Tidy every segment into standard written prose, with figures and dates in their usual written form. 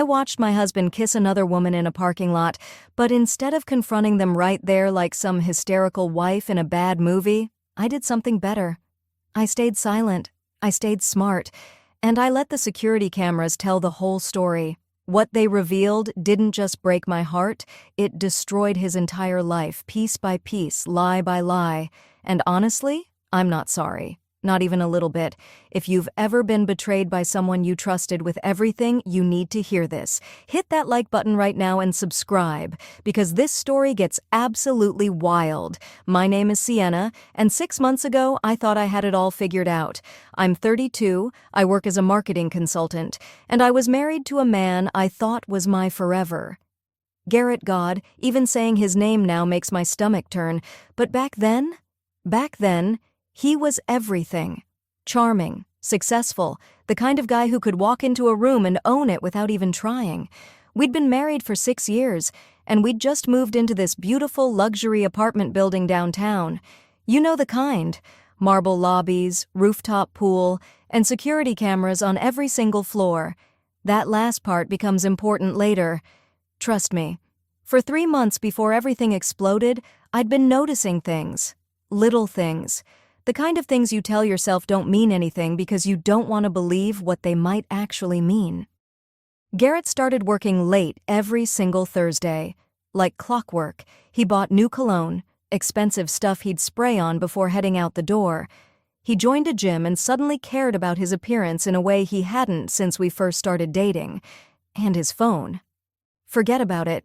watched my husband kiss another woman in a parking lot, but instead of confronting them right there like some hysterical wife in a bad movie, I did something better. I stayed silent, I stayed smart, and I let the security cameras tell the whole story. What they revealed didn't just break my heart, it destroyed his entire life, piece by piece, lie by lie. And honestly, I'm not sorry. Not even a little bit. If you've ever been betrayed by someone you trusted with everything, you need to hear this. Hit that like button right now and subscribe, because this story gets absolutely wild. My name is Sienna, and 6 months ago, I thought I had it all figured out. I'm 32, I work as a marketing consultant, and I was married to a man I thought was my forever. Garrett God, even saying his name now makes my stomach turn, but back then, he was everything. Charming, successful, the kind of guy who could walk into a room and own it without even trying. We'd been married for 6 years, and we'd just moved into this beautiful luxury apartment building downtown. You know the kind. Marble lobbies, rooftop pool, and security cameras on every single floor. That last part becomes important later. Trust me. For 3 months before everything exploded, I'd been noticing things. Little things. The kind of things you tell yourself don't mean anything because you don't want to believe what they might actually mean. Garrett started working late every single Thursday. Like clockwork, he bought new cologne, expensive stuff he'd spray on before heading out the door. He joined a gym and suddenly cared about his appearance in a way he hadn't since we first started dating. And his phone. Forget about it.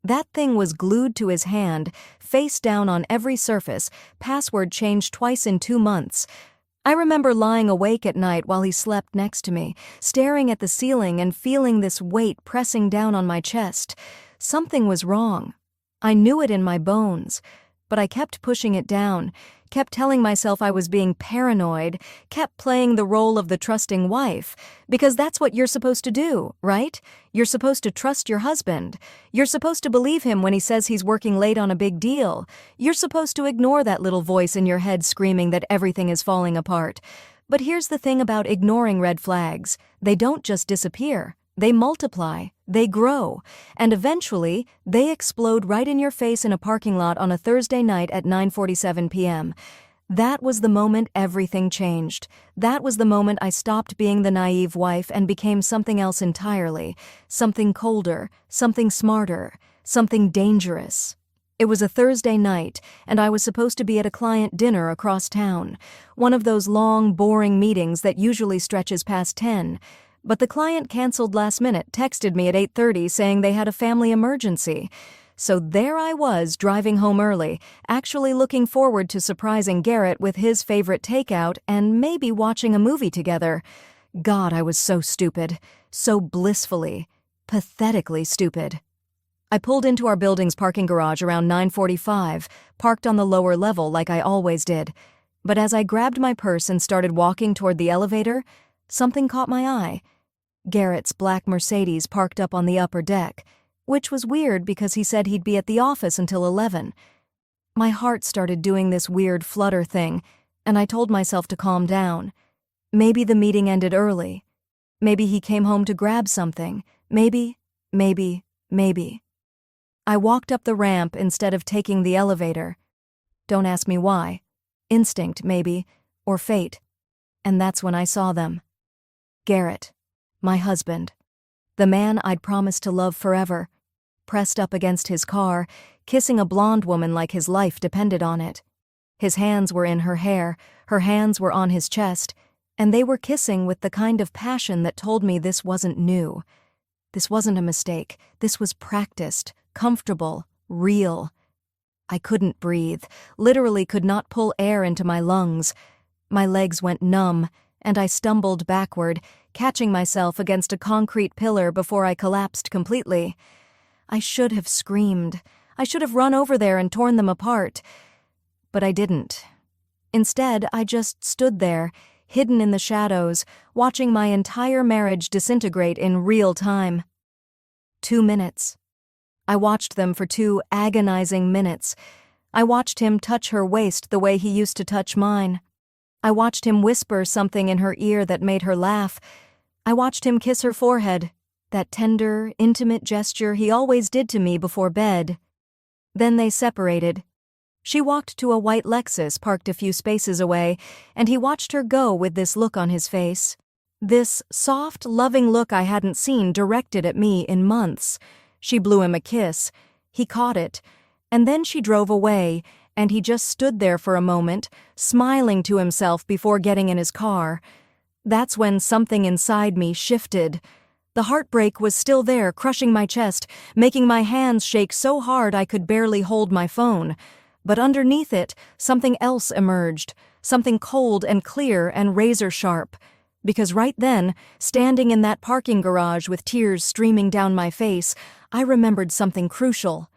That thing was glued to his hand, face down on every surface, password changed twice in 2 months. I remember lying awake at night while he slept next to me, staring at the ceiling and feeling this weight pressing down on my chest. Something was wrong. I knew it in my bones, but I kept pushing it down, kept telling myself I was being paranoid, kept playing the role of the trusting wife, because that's what you're supposed to do, right? You're supposed to trust your husband. You're supposed to believe him when he says he's working late on a big deal. You're supposed to ignore that little voice in your head screaming that everything is falling apart. But here's the thing about ignoring red flags. They don't just disappear. They multiply, they grow, and eventually, they explode right in your face in a parking lot on a Thursday night at 9:47 p.m. That was the moment everything changed. That was the moment I stopped being the naive wife and became something else entirely. Something colder, something smarter, something dangerous. It was a Thursday night, and I was supposed to be at a client dinner across town. One of those long, boring meetings that usually stretches past 10. But the client canceled last minute, texted me at 8:30 saying they had a family emergency. So there I was, driving home early, actually looking forward to surprising Garrett with his favorite takeout and maybe watching a movie together. God, I was so stupid. So blissfully, pathetically stupid. I pulled into our building's parking garage around 9:45, parked on the lower level like I always did. But as I grabbed my purse and started walking toward the elevator, something caught my eye. Garrett's black Mercedes parked up on the upper deck, which was weird because he said he'd be at the office until 11. My heart started doing this weird flutter thing, and I told myself to calm down. Maybe the meeting ended early. Maybe he came home to grab something. Maybe. I walked up the ramp instead of taking the elevator. Don't ask me why. Instinct, maybe, or fate. And that's when I saw them. Garrett, my husband, the man I'd promised to love forever, pressed up against his car, kissing a blonde woman like his life depended on it. His hands were in her hair, her hands were on his chest, and they were kissing with the kind of passion that told me this wasn't new. This wasn't a mistake. This was practiced, comfortable, real. I couldn't breathe, literally could not pull air into my lungs. My legs went numb, and I stumbled backward, catching myself against a concrete pillar before I collapsed completely. I should have screamed. I should have run over there and torn them apart. But I didn't. Instead, I just stood there, hidden in the shadows, watching my entire marriage disintegrate in real time. 2 minutes. I watched them for 2 agonizing minutes. I watched him touch her waist the way he used to touch mine. I watched him whisper something in her ear that made her laugh. I watched him kiss her forehead, that tender, intimate gesture he always did to me before bed. Then they separated. She walked to a white Lexus parked a few spaces away, and he watched her go with this look on his face. This soft, loving look I hadn't seen directed at me in months. She blew him a kiss. He caught it. And then she drove away, and he just stood there for a moment, smiling to himself before getting in his car. That's when something inside me shifted. The heartbreak was still there, crushing my chest, making my hands shake so hard I could barely hold my phone. But underneath it, something else emerged, something cold and clear and razor-sharp. Because right then, standing in that parking garage with tears streaming down my face, I remembered something crucial.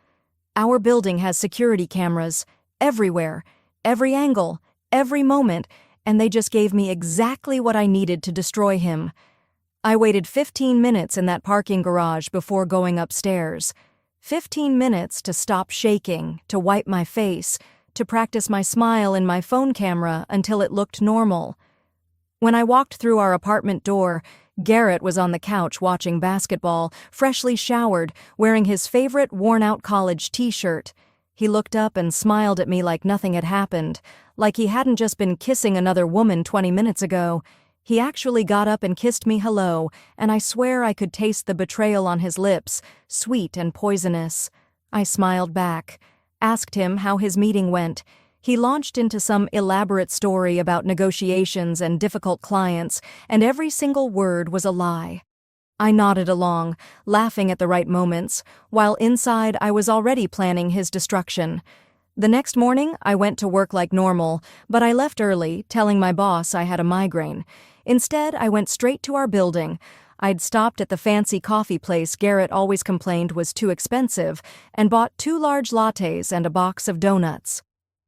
Our building has security cameras, everywhere, every angle, every moment, and they just gave me exactly what I needed to destroy him. I waited 15 minutes in that parking garage before going upstairs. 15 minutes to stop shaking, to wipe my face, to practice my smile in my phone camera until it looked normal. When I walked through our apartment door, Garrett was on the couch watching basketball, freshly showered, wearing his favorite worn-out college t-shirt. He looked up and smiled at me like nothing had happened, like he hadn't just been kissing another woman 20 minutes ago. He actually got up and kissed me hello, and I swear I could taste the betrayal on his lips, sweet and poisonous. I smiled back, asked him how his meeting went. He launched into some elaborate story about negotiations and difficult clients, and every single word was a lie. I nodded along, laughing at the right moments, while inside I was already planning his destruction. The next morning, I went to work like normal, but I left early, telling my boss I had a migraine. Instead, I went straight to our building. I'd stopped at the fancy coffee place Garrett always complained was too expensive, and bought 2 large lattes and a box of donuts.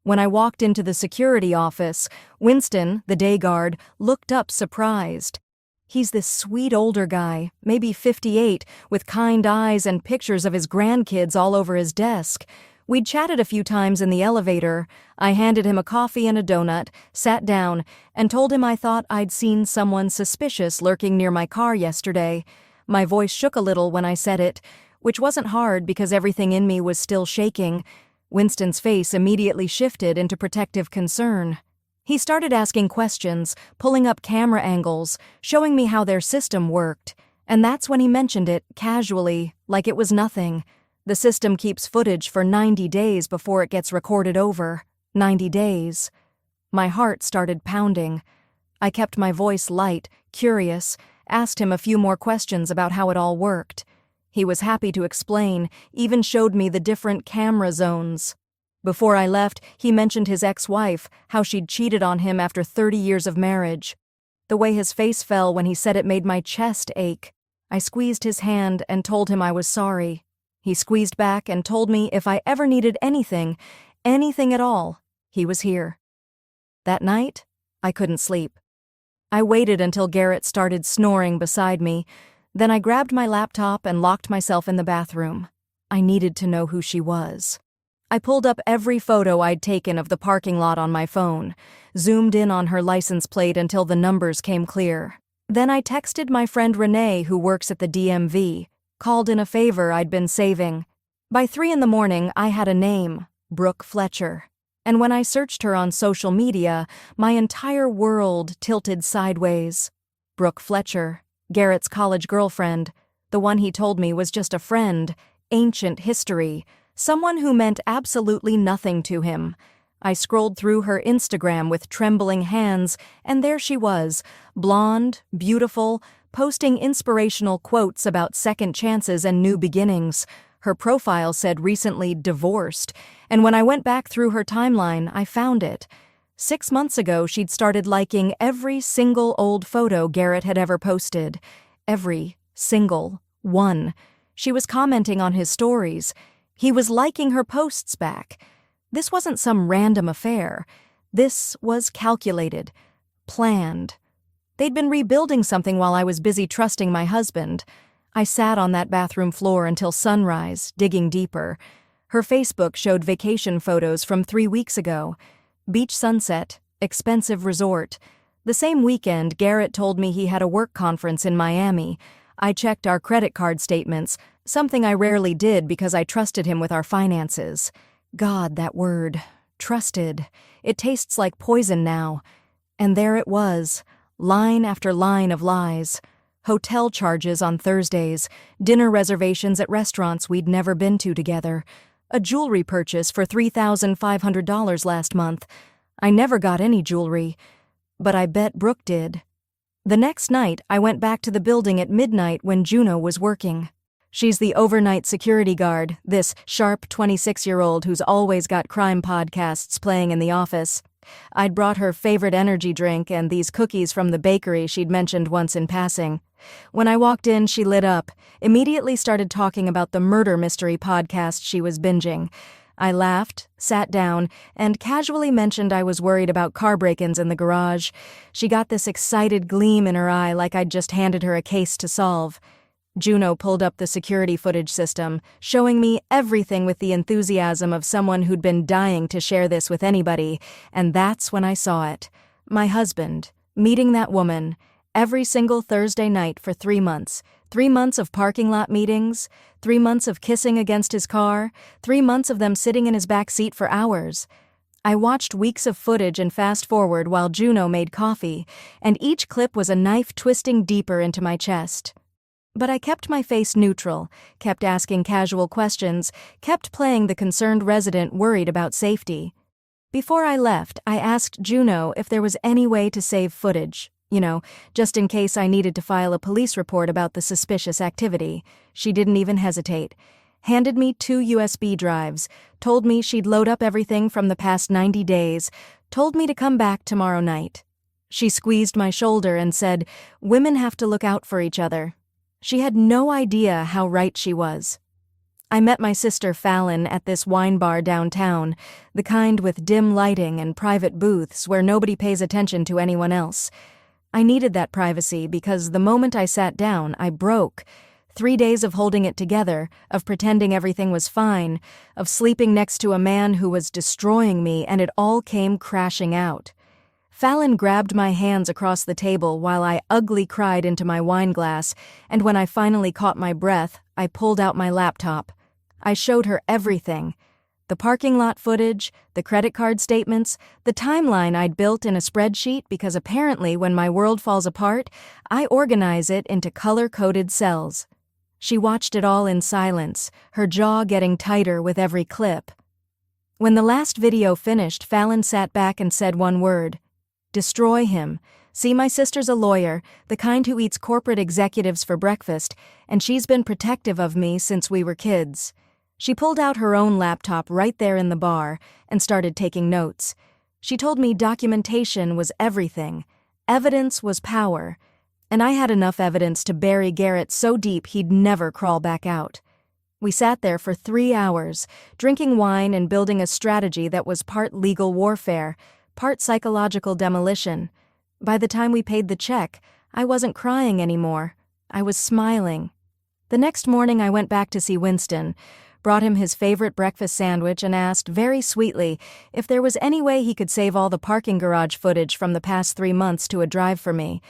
When I walked into the security office, Winston, the day guard, looked up surprised. He's this sweet older guy, maybe 58, with kind eyes and pictures of his grandkids all over his desk. We'd chatted a few times in the elevator. I handed him a coffee and a donut, sat down, and told him I thought I'd seen someone suspicious lurking near my car yesterday. My voice shook a little when I said it, which wasn't hard because everything in me was still shaking. Winston's face immediately shifted into protective concern. He started asking questions, pulling up camera angles, showing me how their system worked. And that's when he mentioned it, casually, like it was nothing. The system keeps footage for 90 days before it gets recorded over. 90 days. My heart started pounding. I kept my voice light, curious, asked him a few more questions about how it all worked. He was happy to explain, even showed me the different camera zones. Before I left, he mentioned his ex-wife, how she'd cheated on him after 30 years of marriage. The way his face fell when he said it made my chest ache. I squeezed his hand and told him I was sorry. He squeezed back and told me if I ever needed anything, anything at all, he was here. That night, I couldn't sleep. I waited until Garrett started snoring beside me. Then I grabbed my laptop and locked myself in the bathroom. I needed to know who she was. I pulled up every photo I'd taken of the parking lot on my phone, zoomed in on her license plate until the numbers came clear. Then I texted my friend Renee, who works at the DMV, called in a favor I'd been saving. By 3 a.m, I had a name, Brooke Fletcher. And when I searched her on social media, my entire world tilted sideways. Brooke Fletcher, Garrett's college girlfriend, the one he told me was just a friend, ancient history, someone who meant absolutely nothing to him. I scrolled through her Instagram with trembling hands, and there she was, blonde, beautiful, posting inspirational quotes about second chances and new beginnings. Her profile said recently divorced, and when I went back through her timeline, I found it. 6 months ago, she'd started liking every single old photo Garrett had ever posted. Every single one. She was commenting on his stories. He was liking her posts back. This wasn't some random affair. This was calculated, planned. They'd been rebuilding something while I was busy trusting my husband. I sat on that bathroom floor until sunrise, digging deeper. Her Facebook showed vacation photos from 3 weeks ago. Beach sunset, expensive resort. The same weekend, Garrett told me he had a work conference in Miami. I checked our credit card statements, something I rarely did because I trusted him with our finances. God, that word. Trusted. It tastes like poison now. And there it was. Line after line of lies. Hotel charges on Thursdays, dinner reservations at restaurants we'd never been to together, a jewelry purchase for $3,500 last month. I never got any jewelry, but I bet Brooke did. The next night, I went back to the building at midnight when Juno was working. She's the overnight security guard, this sharp 26-year-old who's always got crime podcasts playing in the office. I'd brought her favorite energy drink and these cookies from the bakery she'd mentioned once in passing. When I walked in, she lit up, immediately started talking about the murder mystery podcast she was binging. I laughed, sat down, and casually mentioned I was worried about car break-ins in the garage. She got this excited gleam in her eye like I'd just handed her a case to solve. Juno pulled up the security footage system, showing me everything with the enthusiasm of someone who'd been dying to share this with anybody, and that's when I saw it. My husband, meeting that woman, every single Thursday night for 3 months. 3 months of parking lot meetings, 3 months of kissing against his car, 3 months of them sitting in his back seat for hours. I watched weeks of footage and fast-forward while Juno made coffee, and each clip was a knife twisting deeper into my chest. But I kept my face neutral, kept asking casual questions, kept playing the concerned resident worried about safety. Before I left, I asked Juno if there was any way to save footage. Just in case I needed to file a police report about the suspicious activity. She didn't even hesitate. Handed me 2 USB drives, told me she'd load up everything from the past 90 days, told me to come back tomorrow night. She squeezed my shoulder and said, "Women have to look out for each other." She had no idea how right she was. I met my sister Fallon at this wine bar downtown, the kind with dim lighting and private booths where nobody pays attention to anyone else. I needed that privacy because the moment I sat down, I broke. 3 days of holding it together, of pretending everything was fine, of sleeping next to a man who was destroying me, and it all came crashing out. Fallon grabbed my hands across the table while I ugly cried into my wine glass, and when I finally caught my breath, I pulled out my laptop. I showed her everything. The parking lot footage, the credit card statements, the timeline I'd built in a spreadsheet because apparently when my world falls apart, I organize it into color-coded cells. She watched it all in silence, her jaw getting tighter with every clip. When the last video finished, Fallon sat back and said one word: "Destroy him. See, my sister's a lawyer, the kind who eats corporate executives for breakfast, and she's been protective of me since we were kids." She pulled out her own laptop right there in the bar and started taking notes. She told me documentation was everything. Evidence was power. And I had enough evidence to bury Garrett so deep he'd never crawl back out. We sat there for 3 hours, drinking wine and building a strategy that was part legal warfare, part psychological demolition. By the time we paid the check, I wasn't crying anymore. I was smiling. The next morning I went back to see Winston, brought him his favorite breakfast sandwich and asked, very sweetly, if there was any way he could save all the parking garage footage from the past 3 months to a drive for me.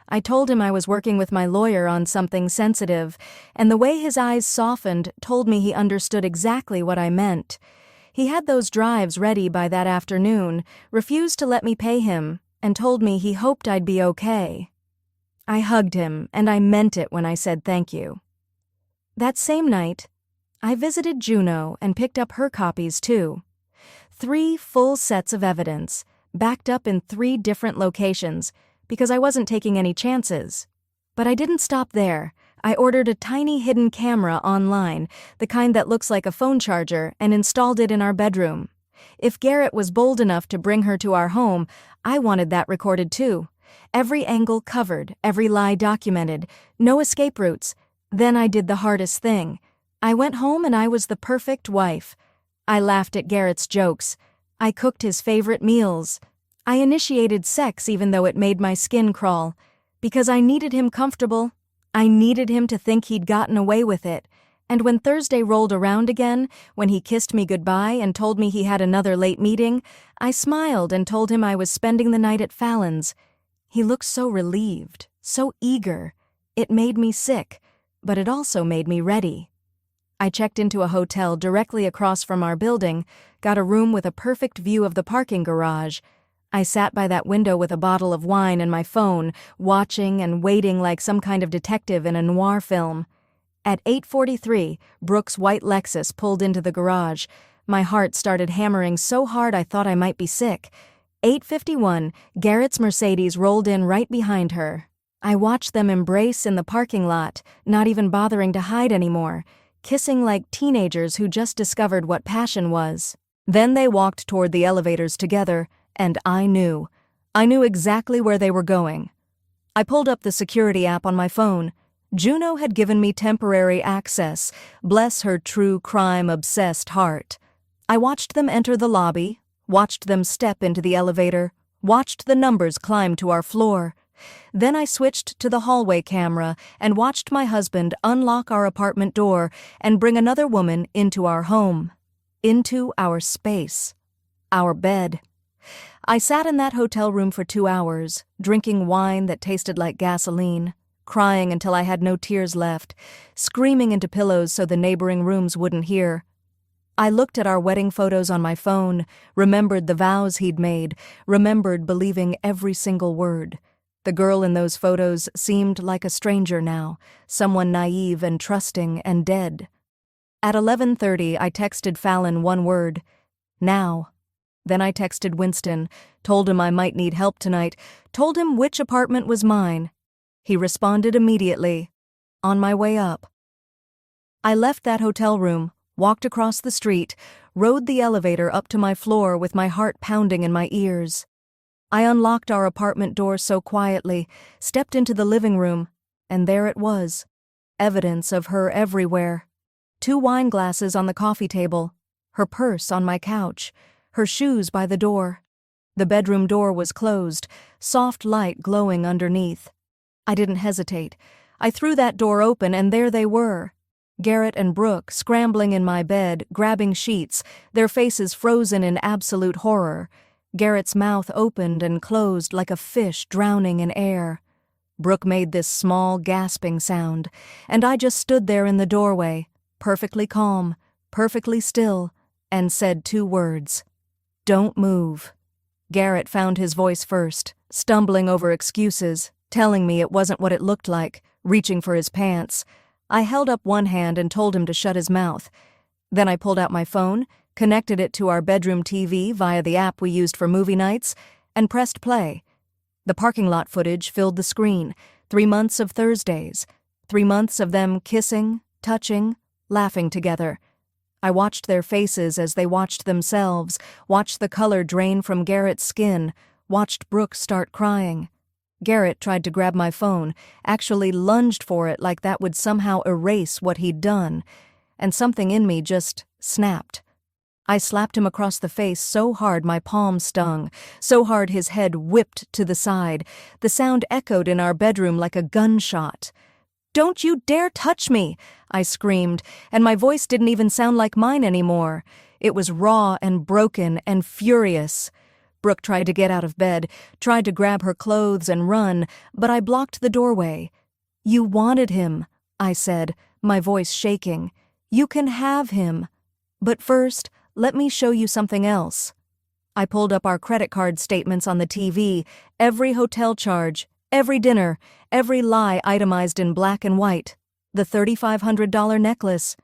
I told him I was working with my lawyer on something sensitive, and the way his eyes softened told me he understood exactly what I meant. He had those drives ready by that afternoon, refused to let me pay him, and told me he hoped I'd be okay. I hugged him, and I meant it when I said thank you. That same night, I visited Juno and picked up her copies too. 3 full sets of evidence, backed up in 3 different locations, because I wasn't taking any chances. But I didn't stop there. I ordered a tiny hidden camera online, the kind that looks like a phone charger, and installed it in our bedroom. If Garrett was bold enough to bring her to our home, I wanted that recorded too. Every angle covered, every lie documented, no escape routes. Then I did the hardest thing. I went home and I was the perfect wife. I laughed at Garrett's jokes. I cooked his favorite meals. I initiated sex even though it made my skin crawl. Because I needed him comfortable. I needed him to think he'd gotten away with it. And when Thursday rolled around again, when he kissed me goodbye and told me he had another late meeting, I smiled and told him I was spending the night at Fallon's. He looked so relieved, so eager. It made me sick. but it also made me ready. I checked into a hotel directly across from our building, got a room with a perfect view of the parking garage. I sat by that window with a bottle of wine and my phone, watching and waiting like some kind of detective in a noir film. At 8:43, Brooke's white Lexus pulled into the garage. My heart started hammering so hard I thought I might be sick. 8:51, Garrett's Mercedes rolled in right behind her. I watched them embrace in the parking lot, not even bothering to hide anymore, kissing like teenagers who just discovered what passion was. Then they walked toward the elevators together, and I knew. I knew exactly where they were going. I pulled up the security app on my phone. Juno had given me temporary access, bless her true crime-obsessed heart. I watched them enter the lobby, watched them step into the elevator, watched the numbers climb to our floor. Then I switched to the hallway camera and watched my husband unlock our apartment door and bring another woman into our home, into our space, our bed. I sat in that hotel room for 2 hours, drinking wine that tasted like gasoline, crying until I had no tears left, screaming into pillows so the neighboring rooms wouldn't hear. I looked at our wedding photos on my phone, remembered the vows he'd made, remembered believing every single word. The girl in those photos seemed like a stranger now, someone naive and trusting and dead. At 11:30, I texted Fallon one word, "Now." Then I texted Winston, told him I might need help tonight, told him which apartment was mine. He responded immediately, "On my way up." I left that hotel room, walked across the street, rode the elevator up to my floor with my heart pounding in my ears. I unlocked our apartment door so quietly, stepped into the living room, and there it was. Evidence of her everywhere. 2 wine glasses on the coffee table, her purse on my couch, her shoes by the door. The bedroom door was closed, soft light glowing underneath. I didn't hesitate. I threw that door open and there they were. Garrett and Brooke scrambling in my bed, grabbing sheets, their faces frozen in absolute horror. Garrett's mouth opened and closed like a fish drowning in air. Brooke made this small, gasping sound, and I just stood there in the doorway, perfectly calm, perfectly still, and said 2 words. "Don't move." Garrett found his voice first, stumbling over excuses, telling me it wasn't what it looked like, reaching for his pants. I held up one hand and told him to shut his mouth. Then I pulled out my phone, connected it to our bedroom TV via the app we used for movie nights, and pressed play. The parking lot footage filled the screen. 3 months of Thursdays. 3 months of them kissing, touching, laughing together. I watched their faces as they watched themselves, watched the color drain from Garrett's skin, watched Brooke start crying. Garrett tried to grab my phone, actually lunged for it like that would somehow erase what he'd done, and something in me just snapped. I slapped him across the face so hard my palm stung, so hard his head whipped to the side. The sound echoed in our bedroom like a gunshot. "Don't you dare touch me!" I screamed, and my voice didn't even sound like mine anymore. It was raw and broken and furious. Brooke tried to get out of bed, tried to grab her clothes and run, but I blocked the doorway. "You wanted him," I said, my voice shaking. "You can have him. But first, let me show you something else." I pulled up our credit card statements on the TV, every hotel charge, every dinner, every lie itemized in black and white. The $3,500 necklace.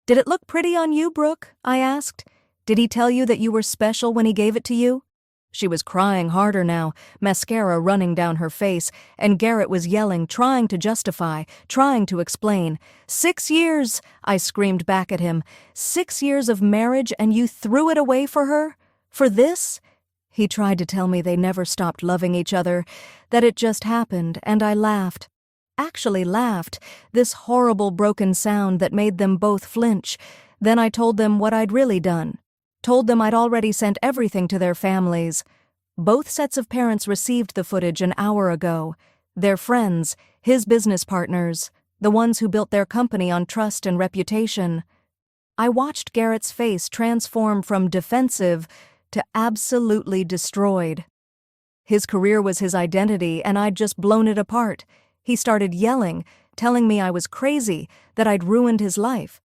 "Did it look pretty on you, Brooke?" I asked. "Did he tell you that you were special when he gave it to you?" She was crying harder now, mascara running down her face, and Garrett was yelling, trying to justify, trying to explain. 6 years, I screamed back at him. 6 years of marriage and you threw it away for her? For this? He tried to tell me they never stopped loving each other, that it just happened, and I laughed. Actually laughed, this horrible broken sound that made them both flinch. Then I told them what I'd really done. Told them I'd already sent everything to their families. Both sets of parents received the footage an hour ago. Their friends, his business partners, the ones who built their company on trust and reputation. I watched Garrett's face transform from defensive to absolutely destroyed. His career was his identity, and I'd just blown it apart. He started yelling, telling me I was crazy, that I'd ruined his life.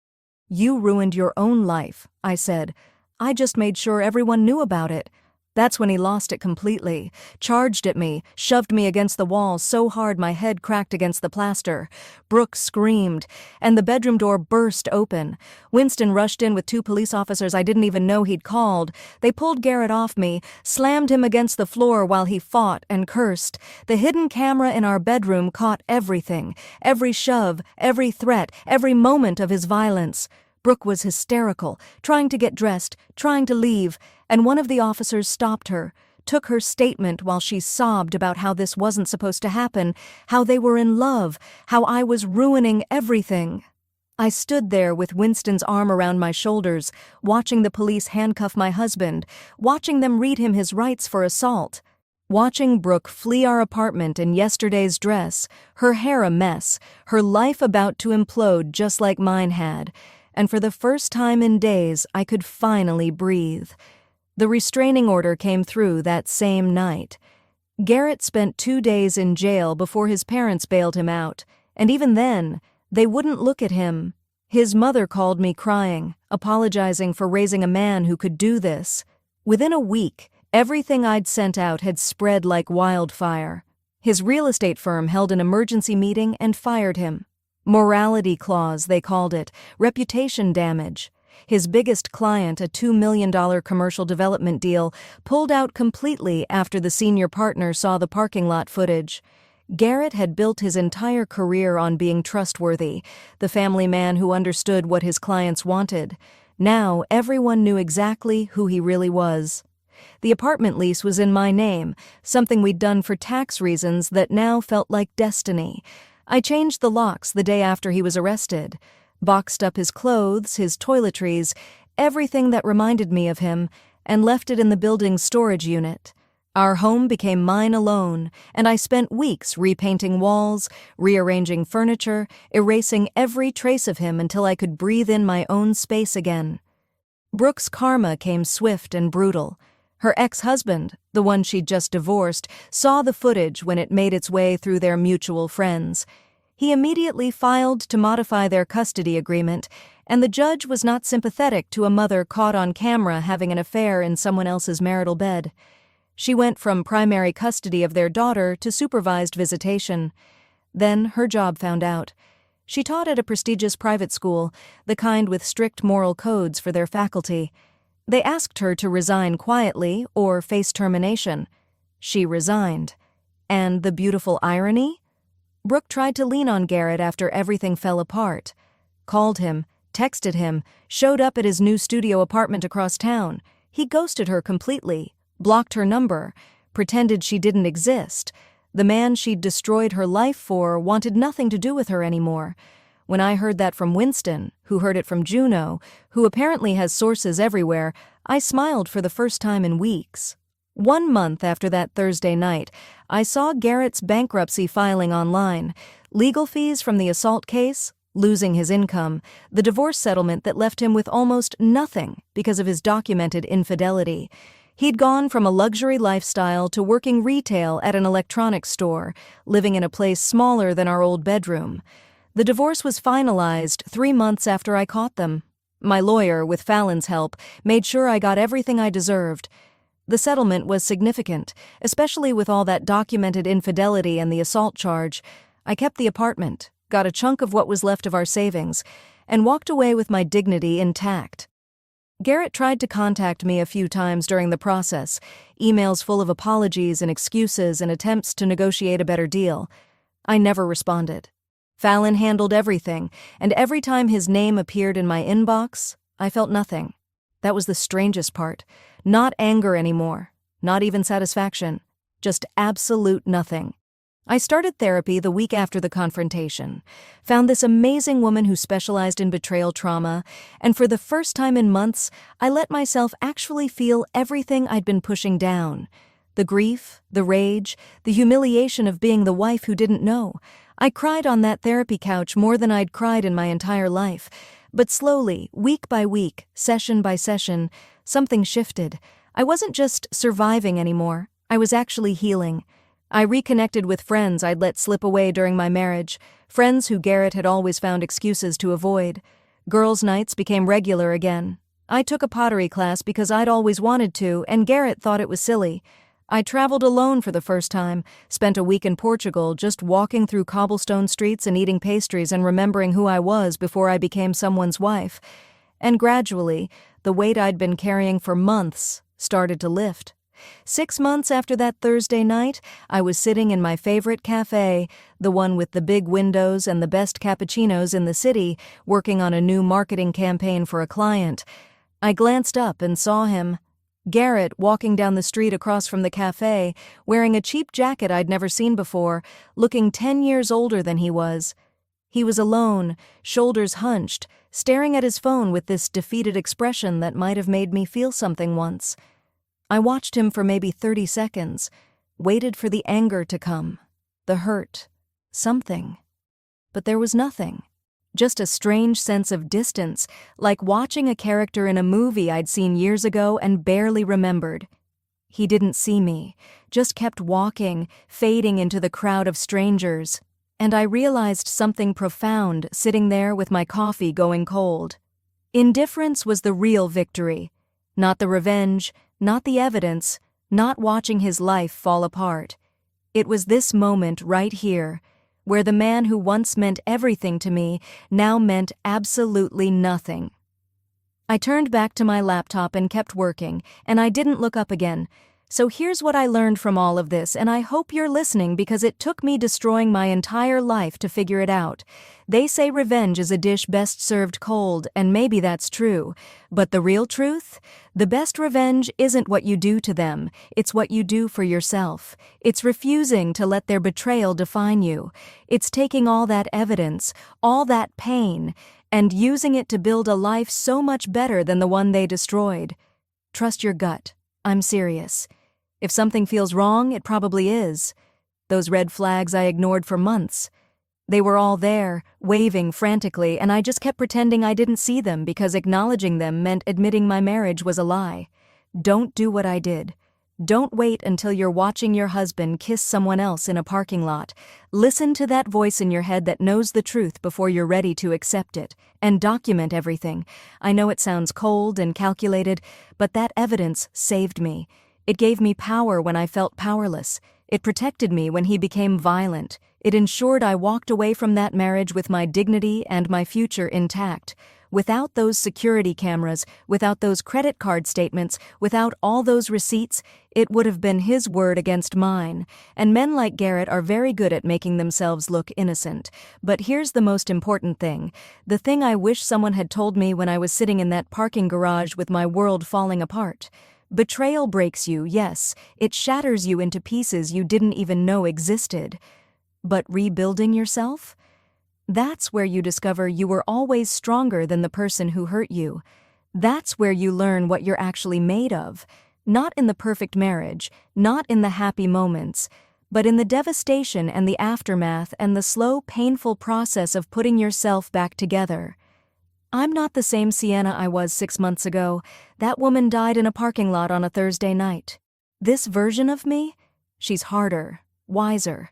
"You ruined your own life," I said. "I just made sure everyone knew about it." That's when he lost it completely, charged at me, shoved me against the wall so hard my head cracked against the plaster. Brooke screamed, and the bedroom door burst open. Winston rushed in with 2 police officers I didn't even know he'd called. They pulled Garrett off me, slammed him against the floor while he fought and cursed. The hidden camera in our bedroom caught everything, every shove, every threat, every moment of his violence. Brooke was hysterical, trying to get dressed, trying to leave, and one of the officers stopped her, took her statement while she sobbed about how this wasn't supposed to happen, how they were in love, how I was ruining everything. I stood there with Winston's arm around my shoulders, watching the police handcuff my husband, watching them read him his rights for assault. Watching Brooke flee our apartment in yesterday's dress, her hair a mess, her life about to implode just like mine had. And for the first time in days, I could finally breathe. The restraining order came through that same night. Garrett spent 2 days in jail before his parents bailed him out, and even then, they wouldn't look at him. His mother called me crying, apologizing for raising a man who could do this. Within a week, everything I'd sent out had spread like wildfire. His real estate firm held an emergency meeting and fired him. Morality clause, they called it, reputation damage. His biggest client, a $2 million commercial development deal, pulled out completely after the senior partner saw the parking lot footage. Garrett had built his entire career on being trustworthy, the family man who understood what his clients wanted. Now everyone knew exactly who he really was. The apartment lease was in my name, something we'd done for tax reasons that now felt like destiny. I changed the locks the day after he was arrested, boxed up his clothes, his toiletries, everything that reminded me of him, and left it in the building's storage unit. Our home became mine alone, and I spent weeks repainting walls, rearranging furniture, erasing every trace of him until I could breathe in my own space again. Brooke's karma came swift and brutal. Her ex-husband, the one she'd just divorced, saw the footage when it made its way through their mutual friends. He immediately filed to modify their custody agreement, and the judge was not sympathetic to a mother caught on camera having an affair in someone else's marital bed. She went from primary custody of their daughter to supervised visitation. Then her job found out. She taught at a prestigious private school, the kind with strict moral codes for their faculty. They asked her to resign quietly or face termination. She resigned. And the beautiful irony? Brooke tried to lean on Garrett after everything fell apart. Called him, texted him, showed up at his new studio apartment across town. He ghosted her completely, blocked her number, pretended she didn't exist. The man she'd destroyed her life for wanted nothing to do with her anymore. When I heard that from Winston, who heard it from Juno, who apparently has sources everywhere, I smiled for the first time in weeks. 1 month after that Thursday night, I saw Garrett's bankruptcy filing online, legal fees from the assault case, losing his income, the divorce settlement that left him with almost nothing because of his documented infidelity. He'd gone from a luxury lifestyle to working retail at an electronics store, living in a place smaller than our old bedroom. The divorce was finalized 3 months after I caught them. My lawyer, with Fallon's help, made sure I got everything I deserved. The settlement was significant, especially with all that documented infidelity and the assault charge. I kept the apartment, got a chunk of what was left of our savings, and walked away with my dignity intact. Garrett tried to contact me a few times during the process, emails full of apologies and excuses and attempts to negotiate a better deal. I never responded. Fallon handled everything, and every time his name appeared in my inbox, I felt nothing. That was the strangest part. Not anger anymore, not even satisfaction, just absolute nothing. I started therapy the week after the confrontation, found this amazing woman who specialized in betrayal trauma, and for the first time in months, I let myself actually feel everything I'd been pushing down. The grief, the rage, the humiliation of being the wife who didn't know. I cried on that therapy couch more than I'd cried in my entire life. But slowly, week by week, session by session, something shifted. I wasn't just surviving anymore. I was actually healing. I reconnected with friends I'd let slip away during my marriage, friends who Garrett had always found excuses to avoid. Girls' nights became regular again. I took a pottery class because I'd always wanted to, and Garrett thought it was silly. I traveled alone for the first time, spent a week in Portugal just walking through cobblestone streets and eating pastries and remembering who I was before I became someone's wife. And gradually, the weight I'd been carrying for months started to lift. 6 months after that Thursday night, I was sitting in my favorite cafe, the one with the big windows and the best cappuccinos in the city, working on a new marketing campaign for a client. I glanced up and saw him. Garrett walking down the street across from the cafe, wearing a cheap jacket I'd never seen before, looking 10 years older than he was. He was alone, shoulders hunched, staring at his phone with this defeated expression that might have made me feel something once. I watched him for maybe 30 seconds, waited for the anger to come, the hurt, something. But there was nothing. Just a strange sense of distance, like watching a character in a movie I'd seen years ago and barely remembered. He didn't see me, just kept walking, fading into the crowd of strangers, and I realized something profound sitting there with my coffee going cold. Indifference was the real victory, not the revenge, not the evidence, not watching his life fall apart. It was this moment right here, where the man who once meant everything to me now meant absolutely nothing. I turned back to my laptop and kept working, and I didn't look up again. So here's what I learned from all of this, and I hope you're listening because it took me destroying my entire life to figure it out. They say revenge is a dish best served cold, and maybe that's true. But the real truth? The best revenge isn't what you do to them, it's what you do for yourself. It's refusing to let their betrayal define you. It's taking all that evidence, all that pain, and using it to build a life so much better than the one they destroyed. Trust your gut. I'm serious. If something feels wrong, it probably is. Those red flags I ignored for months. They were all there, waving frantically, and I just kept pretending I didn't see them because acknowledging them meant admitting my marriage was a lie. Don't do what I did. Don't wait until you're watching your husband kiss someone else in a parking lot. Listen to that voice in your head that knows the truth before you're ready to accept it, and document everything. I know it sounds cold and calculated, but that evidence saved me. It gave me power when I felt powerless. It protected me when he became violent. It ensured I walked away from that marriage with my dignity and my future intact. Without those security cameras, without those credit card statements, without all those receipts, it would have been his word against mine. And men like Garrett are very good at making themselves look innocent. But here's the most important thing. The thing I wish someone had told me when I was sitting in that parking garage with my world falling apart. Betrayal breaks you, yes. It shatters you into pieces you didn't even know existed. But rebuilding yourself? That's where you discover you were always stronger than the person who hurt you. That's where you learn what you're actually made of. Not in the perfect marriage, not in the happy moments, but in the devastation and the aftermath and the slow, painful process of putting yourself back together. I'm not the same Sienna I was 6 months ago. That woman died in a parking lot on a Thursday night. This version of me? She's harder, wiser,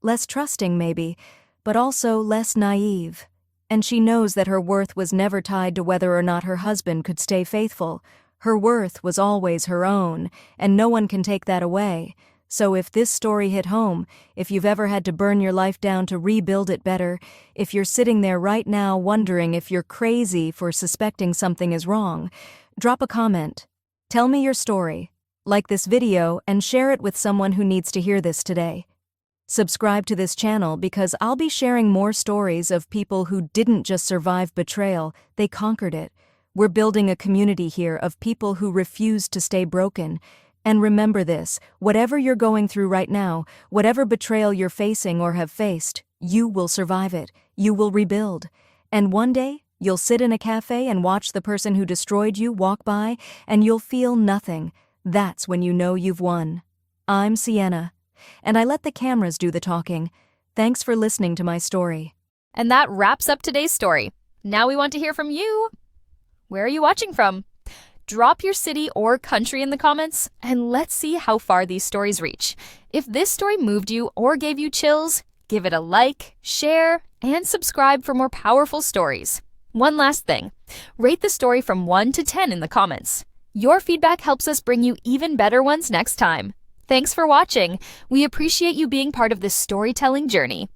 less trusting maybe, but also less naive. And she knows that her worth was never tied to whether or not her husband could stay faithful. Her worth was always her own, and no one can take that away. So if this story hit home, if you've ever had to burn your life down to rebuild it better, if you're sitting there right now wondering if you're crazy for suspecting something is wrong, drop a comment. Tell me your story, like this video, and share it with someone who needs to hear this today. Subscribe to this channel because I'll be sharing more stories of people who didn't just survive betrayal, they conquered it. We're building a community here of people who refuse to stay broken. And remember this, whatever you're going through right now, whatever betrayal you're facing or have faced, you will survive it. You will rebuild. And one day, you'll sit in a cafe and watch the person who destroyed you walk by, and you'll feel nothing. That's when you know you've won. I'm Sienna, and I let the cameras do the talking. Thanks for listening to my story. And that wraps up today's story. Now we want to hear from you. Where are you watching from? Drop your city or country in the comments, and let's see how far these stories reach. If this story moved you or gave you chills, give it a like, share, and subscribe for more powerful stories. One last thing, rate the story from 1 to 10 in the comments. Your feedback helps us bring you even better ones next time. Thanks for watching. We appreciate you being part of this storytelling journey.